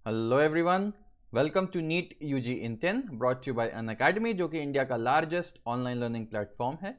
Hello everyone, welcome to NEET UG in 10 brought you by Unacademy, जो कि India का largest online learning platform है।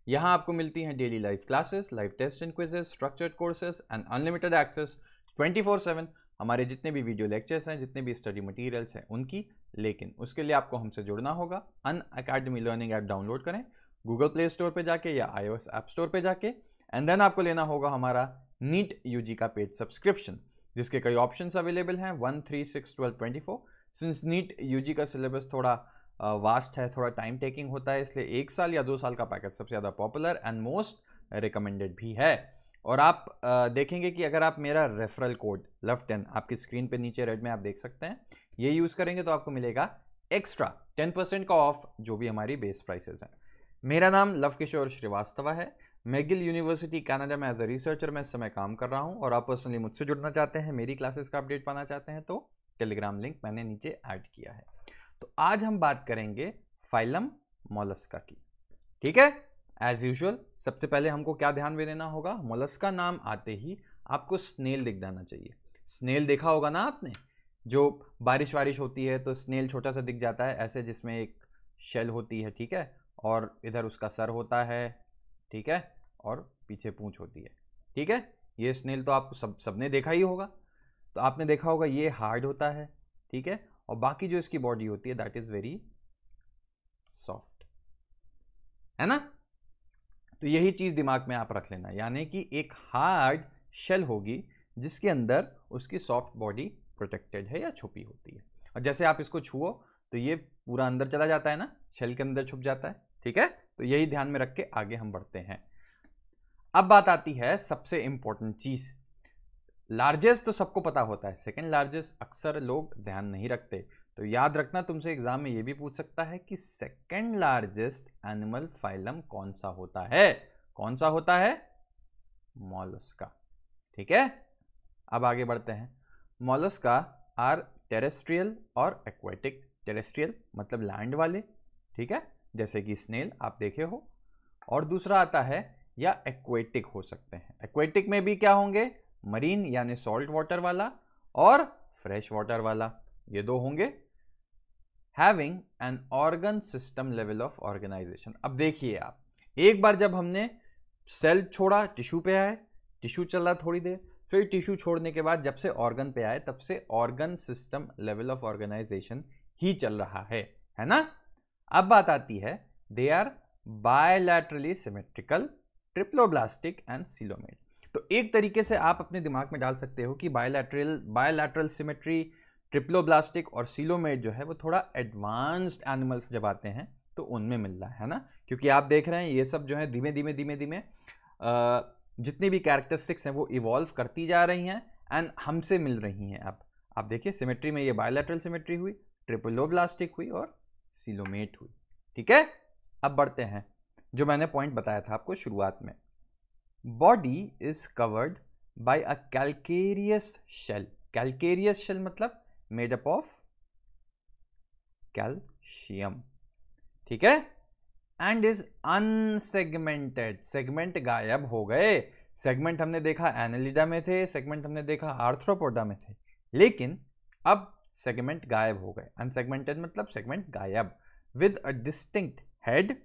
यहाँ आपको मिलती हैं daily live classes, live test and quizzes, structured courses and unlimited access 24/7 हमारे जितने भी वीडियो लेक्चर्स हैं, जितने भी स्टडी मटेरियल्स हैं उनकी। लेकिन उसके लिए आपको हमसे जुड़ना होगा। अनअकैडमी लर्निंग ऐप डाउनलोड करें गूगल प्ले स्टोर पर जाके या iOS ऐप स्टोर पर जाके, एंड देन आपको लेना होगा हमारा नीट यूजी का पेड सब्सक्रिप्शन, जिसके कई ऑप्शंस अवेलेबल हैं 1, 3, 6, 12, 24। सिंस नीट यूजी का सिलेबस थोड़ा वास्ट है, थोड़ा टाइम टेकिंग होता है, इसलिए 1 साल या 2 साल का पैकेज सबसे ज़्यादा पॉपुलर एंड मोस्ट रिकमेंडेड भी है। और आप देखेंगे कि अगर आप मेरा रेफरल कोड LOVE10 आपकी स्क्रीन पे नीचे रेड में आप देख सकते हैं, ये यूज़ करेंगे तो आपको मिलेगा एक्स्ट्रा 10% का ऑफ जो भी हमारी बेस प्राइसेस हैं। मेरा नाम लव किशोर श्रीवास्तव है। मैगिल यूनिवर्सिटी कनाडा में एज अ रिसर्चर मैं इस समय काम कर रहा हूं, और आप पर्सनली मुझसे जुड़ना चाहते हैं, मेरी क्लासेस का अपडेट पाना चाहते हैं, तो टेलीग्राम लिंक मैंने नीचे ऐड किया है। तो आज हम बात करेंगे फाइलम मोलस्का की। ठीक है, एज यूजुअल सबसे पहले हमको क्या ध्यान में देना होगा, मोलस्का नाम आते ही आपको स्नेल दिख जाना चाहिए। स्नेल देखा होगा ना आपने, जो बारिश वारिश होती है तो स्नेल छोटा सा दिख जाता है ऐसे, जिसमें एक शेल होती है, ठीक है, और इधर उसका सर होता है, ठीक है, और पीछे पूंछ होती है, ठीक है। ये स्नेल तो आपको सबने देखा ही होगा। तो आपने देखा होगा ये हार्ड होता है, ठीक है, और बाकी जो इसकी बॉडी होती है दैट इज वेरी सॉफ्ट, है ना। तो यही चीज दिमाग में आप रख लेना, यानी कि एक हार्ड शेल होगी जिसके अंदर उसकी सॉफ्ट बॉडी प्रोटेक्टेड है या छुपी होती है, और जैसे आप इसको छुओ तो ये पूरा अंदर चला जाता है ना, शेल के अंदर छुप जाता है, ठीक है। तो यही ध्यान में रख के आगे हम बढ़ते हैं। अब बात आती है सबसे इंपॉर्टेंट चीज। लार्जेस्ट तो सबको पता होता है, सेकंड लार्जेस्ट अक्सर लोग ध्यान नहीं रखते। तो याद रखना, तुमसे एग्जाम में यह भी पूछ सकता है कि सेकंड लार्जेस्ट एनिमल फाइलम कौन सा होता है। कौन सा होता है? मॉलस्का, ठीक है। अब आगे बढ़ते हैं। मॉलस्का आर टेरेस्ट्रियल और एक्वेटिक। टेरेस्ट्रियल मतलब लैंड वाले, ठीक है, जैसे कि स्नेल आप देखे हो, और दूसरा आता है या एक्वेटिक हो सकते हैं। एक्वेटिक में भी क्या होंगे? मरीन यानी सॉल्ट वाटर वाला और फ्रेश वाटर वाला, ये दो होंगे। Having an organ system level of organisation. अब देखिए आप, एक बार जब हमने सेल छोड़ा, टिश्यू पे आए, टिश्यू चला थोड़ी देर, फिर टिश्यू छोड़ने के बाद जब से ऑर्गन पे आए तब से organ system level of organisation ही चल रहा है ना। अब बात आती है, they are bilaterally symmetrical, triploblastic and coelomate. तो एक तरीके से आप अपने दिमाग में डाल सकते हो कि बायलैटरल सिमेट्री, ट्रिप्लोब्लास्टिक और सीलोमेट जो है वो थोड़ा एडवांस्ड एनिमल्स जब आते हैं तो उनमें मिल रहा है ना, क्योंकि आप देख रहे हैं ये सब जो है धीमे धीमे धीमे धीमे जितनी भी कैरेक्टरिस्टिक्स हैं वो इवॉल्व करती जा रही हैं एंड हमसे मिल रही हैं। आप देखिए, सिमेट्री में ये बायलैटरल सिमेट्री हुई, ट्रिप्लोब्लास्टिक हुई और सीलोमेट हुई, ठीक है। अब बढ़ते हैं, जो मैंने पॉइंट बताया था आपको शुरुआत में, body is covered by a calcareous shell. Calcareous shell मतलब मेड अप ऑफ कैल्शियम, ठीक है, एंड इज अनसेगमेंटेड। सेगमेंट गायब हो गए। सेगमेंट हमने देखा एनालिडा में थे, सेगमेंट हमने देखा आर्थ्रोपोडा में थे, लेकिन अब सेगमेंट गायब हो गए। अनसेगमेंटेड मतलब सेगमेंट गायब, with a distinct head,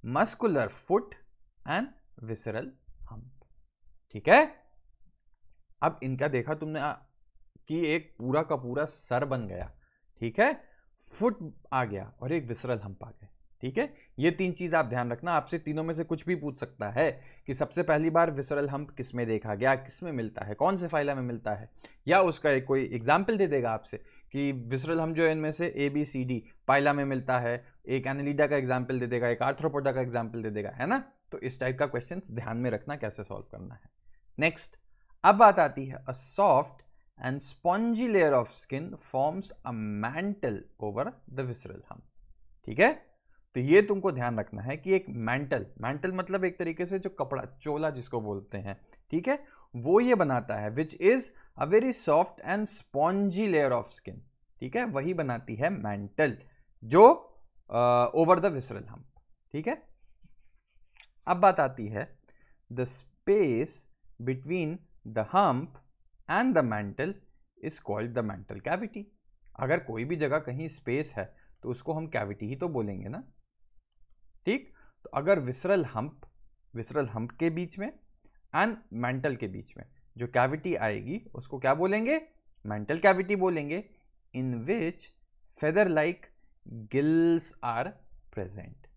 muscular foot and visceral hump, ठीक है। अब इनका देखा तुमने कि एक पूरा का पूरा सर बन गया, ठीक है, फुट आ गया और एक विसरल हम्प आ गया, ठीक है। ये तीन चीज आप ध्यान रखना, आपसे तीनों में से कुछ भी पूछ सकता है कि सबसे पहली बार विसरल हम्प किस में देखा गया, किस में मिलता है, कौन से फाइला में मिलता है, या उसका एक कोई एग्जाम्पल दे देगा आपसे कि विसरल हम्प जो है इनमें से ABCD पाइला में मिलता है, एक एनालिडा का एग्जाम्पल दे देगा, एक आर्थ्रोपोडा का एग्जाम्पल दे देगा, है ना। तो इस टाइप का क्वेश्चन ध्यान में रखना कैसे सॉल्व करना है। नेक्स्ट, अब बात आती है, a soft and spongy layer of skin forms a mantle over the visceral hump, ठीक है। तो ये तुमको ध्यान रखना है कि एक मैंटल मतलब एक तरीके से जो कपड़ा, चोला जिसको बोलते हैं, ठीक है, वो ये बनाता है, which is a very soft and spongy layer of skin, ठीक है, वही बनाती है मैंटल जो ओवर द विसरल हम्प, ठीक है। अब बात आती है, the space between the hump and the mantle is called the mantle cavity. अगर कोई भी जगह कहीं स्पेस है तो उसको हम कैविटी ही तो बोलेंगे ना, ठीक। तो अगर विसरल हम्प के बीच में एंड मेंटल के बीच में जो कैविटी आएगी उसको क्या बोलेंगे, मेंटल कैविटी बोलेंगे, in which feather like gills are present.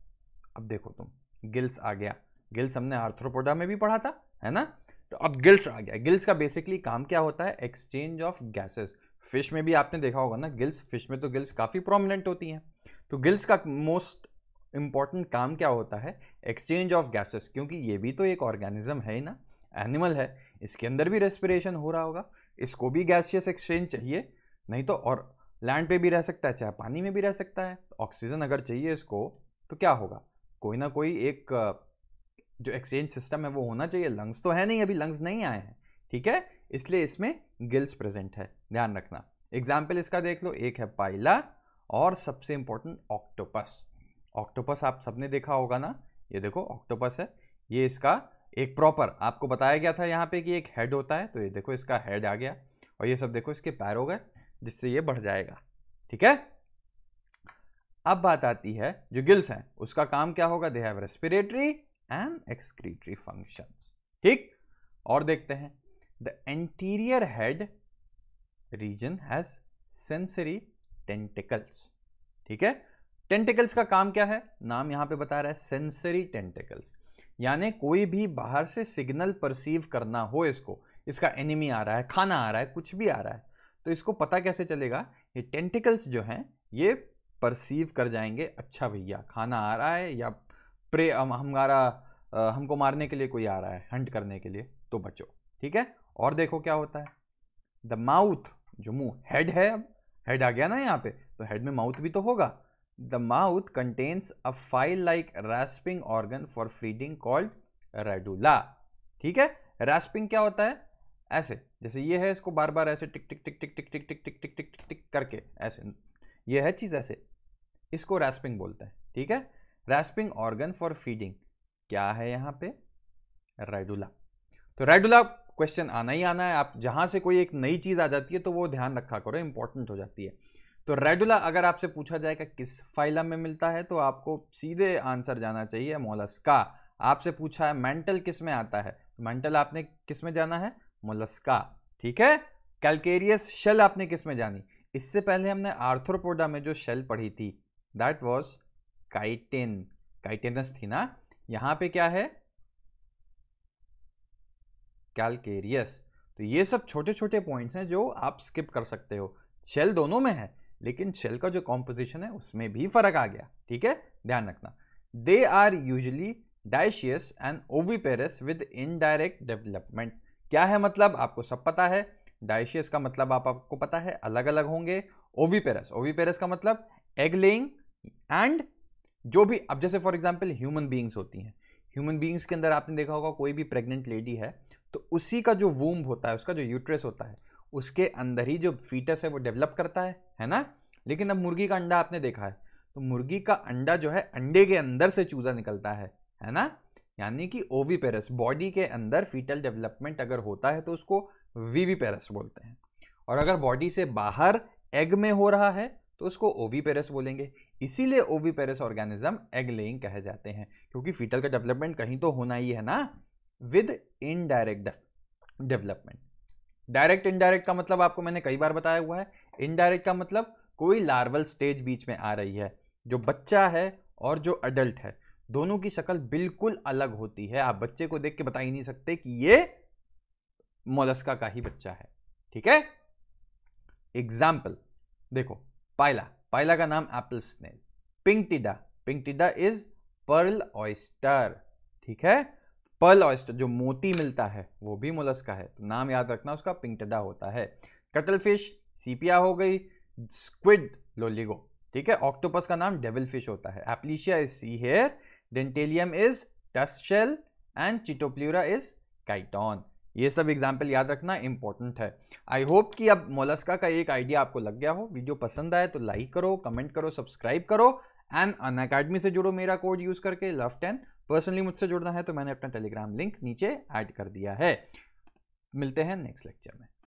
अब देखो तुम, गिल्स आ गया, गिल्स हमने आर्थ्रोपोडा में भी पढ़ा था, है ना। तो अब गिल्स आ गया। गिल्स का बेसिकली काम क्या होता है, एक्सचेंज ऑफ गैसेस। फिश में भी आपने देखा होगा ना गिल्स, फिश में तो गिल्स काफी प्रोमिनेंट होती हैं। तो गिल्स का मोस्ट इंपॉर्टेंट काम क्या होता है, एक्सचेंज ऑफ गैसेस, क्योंकि ये भी तो एक ऑर्गेनिज्म है ना, एनिमल है, इसके अंदर भी रेस्पिरेशन हो रहा होगा, इसको भी गैसियस एक्सचेंज चाहिए, नहीं तो। और लैंड पे भी रह सकता है, चाहे पानी में भी रह सकता है। ऑक्सीजन अगर चाहिए इसको तो क्या होगा, कोई ना कोई एक जो एक्सचेंज सिस्टम है वो होना चाहिए। लंग्स तो है नहीं, अभी लंग्स नहीं आए हैं, ठीक है, इसलिए इसमें गिल्स प्रेजेंट है, ध्यान रखना। एग्जाम्पल इसका देख लो, एक है पाइला और सबसे इंपॉर्टेंट ऑक्टोपस। ऑक्टोपस आप सबने देखा होगा ना, ये देखो ऑक्टोपस है, ये इसका एक प्रॉपर आपको बताया गया था यहाँ पे कि एक हेड होता है, तो ये देखो इसका हेड आ गया, और ये सब देखो इसके पैर हो गए, जिससे ये बढ़ जाएगा, ठीक है। अब बात आती है जो गिल्स हैं उसका काम क्या होगा, they have respiratory and excretory functions, ठीक। और देखते हैं, the anterior head region has sensory tentacles, ठीक है। टेंटिकल्स का काम क्या है, नाम यहां पे बता रहा है सेंसरी टेंटिकल्स, यानी कोई भी बाहर से सिग्नल परसीव करना हो इसको, इसका एनिमी आ रहा है, खाना आ रहा है, कुछ भी आ रहा है, तो इसको पता कैसे चलेगा, ये टेंटिकल्स जो हैं ये परसीव कर जाएंगे, अच्छा भैया खाना आ रहा है या प्रे हमको मारने के लिए कोई आ रहा है, हंट करने के लिए, तो बचो, ठीक है। और देखो क्या होता है, द माउथ, जो मुंह, हेड है, अब हेड आ गया ना यहाँ पे, तो हेड में माउथ भी तो होगा। The mouth contains a file like रैस्पिंग organ for feeding called radula, ठीक है। रैस्पिंग क्या होता है, ऐसे जैसे ये है, इसको बार बार ऐसे टिक टिक टिक टिक टिक टिक टिक टिक टिक टिक टिक टिक करके ऐसे, ये है चीज ऐसे, इसको रैस्पिंग बोलते हैं, ठीक है। रैस्पिंग ऑर्गन फॉर फीडिंग क्या है यहाँ पे, रेडुला। तो रेडुला क्वेश्चन आना ही आना है, आप जहां से कोई एक नई चीज आ जाती है तो वो ध्यान रखा करो, इंपॉर्टेंट हो जाती है। तो रेडुला अगर आपसे पूछा जाएगा किस फाइलम में मिलता है, तो आपको सीधे आंसर जाना चाहिए मोलस्का। आपसे पूछा है मेंटल किस में आता है, मेंटल आपने किस में जाना है, मोलस्का, ठीक है। कैलकेरियस शेल आपने किस में जानी, इससे पहले हमने आर्थ्रोपोडा में जो शेल पढ़ी थी दैट वाज काइटिन, काइटिनस थी ना, यहां पे क्या है, कैलकेरियस। तो ये सब छोटे छोटे पॉइंट्स हैं जो आप स्किप कर सकते हो, शेल दोनों में है, लेकिन शेल का जो कॉम्पोजिशन है उसमें भी फर्क आ गया, ठीक है, ध्यान रखना। They are usually dioecious and oviparous with indirect development. क्या है मतलब, आपको सब पता है, डाइशियस का मतलब आपको पता है, अलग अलग होंगे। ओविपेरस, ओविपेरस का मतलब एग लेइंग, एंड जो भी, अब जैसे फॉर एग्जांपल ह्यूमन बीइंग्स होती हैं, ह्यूमन बीइंग्स के अंदर आपने देखा होगा कोई भी प्रेग्नेंट लेडी है तो उसी का जो वूम्ब होता है, उसका जो यूट्रस होता है, उसके अंदर ही जो फीटस है वो डेवलप करता है ना। लेकिन अब मुर्गी का अंडा आपने देखा है, तो मुर्गी का अंडा जो है, अंडे के अंदर से चूजा निकलता है ना, यानी कि ओविपेरस, बॉडी के अंदर फीटल डेवलपमेंट अगर होता है तो उसको विविपेरस बोलते हैं, और अगर बॉडी से बाहर एग में हो रहा है तो उसको ओविपेरस बोलेंगे। इसीलिए ओविपेरस ऑर्गेनिज्म एग लेइंग कहे जाते हैं, क्योंकि फीटल का डेवलपमेंट कहीं तो होना ही है ना, with indirect development. Direct indirect का मतलब आपको मैंने कई बार बताया हुआ है, इनडायरेक्ट का मतलब कोई लार्वल स्टेज बीच में आ रही है, जो बच्चा है और जो अडल्ट है दोनों की शक्ल बिल्कुल अलग होती है, आप बच्चे को देख के बता ही नहीं सकते कि ये मोलस्का का ही बच्चा है, ठीक है। एग्जाम्पल देखो, पाइला, पाइला का नाम apple snail. Pinctada, Pinctada is pearl oyster, ठीक है। पर्ल ऑयस्टर जो मोती मिलता है वो भी मोलस्का है, तो नाम याद रखना उसका, पिंकटिडा होता है। कटल फिश सीपिया हो गई, स्क्विड लोलिगो, ठीक है। ऑक्टोपस का नाम डेविल फिश होता है। Aplysia is sea hare, Dentalium is tusk shell and Chaetopleura is chiton. ये सब एग्जाम्पल याद रखना, इंपॉर्टेंट है। आई होप कि अब मोलस्का का एक आइडिया आपको लग गया हो। वीडियो पसंद आए तो लाइक करो, कमेंट करो, सब्सक्राइब करो, एंड अनअकैडमी से जुड़ो मेरा कोड यूज करके, LOVE10। पर्सनली मुझसे जुड़ना है तो मैंने अपना टेलीग्राम लिंक नीचे ऐड कर दिया है। मिलते हैं नेक्स्ट लेक्चर में।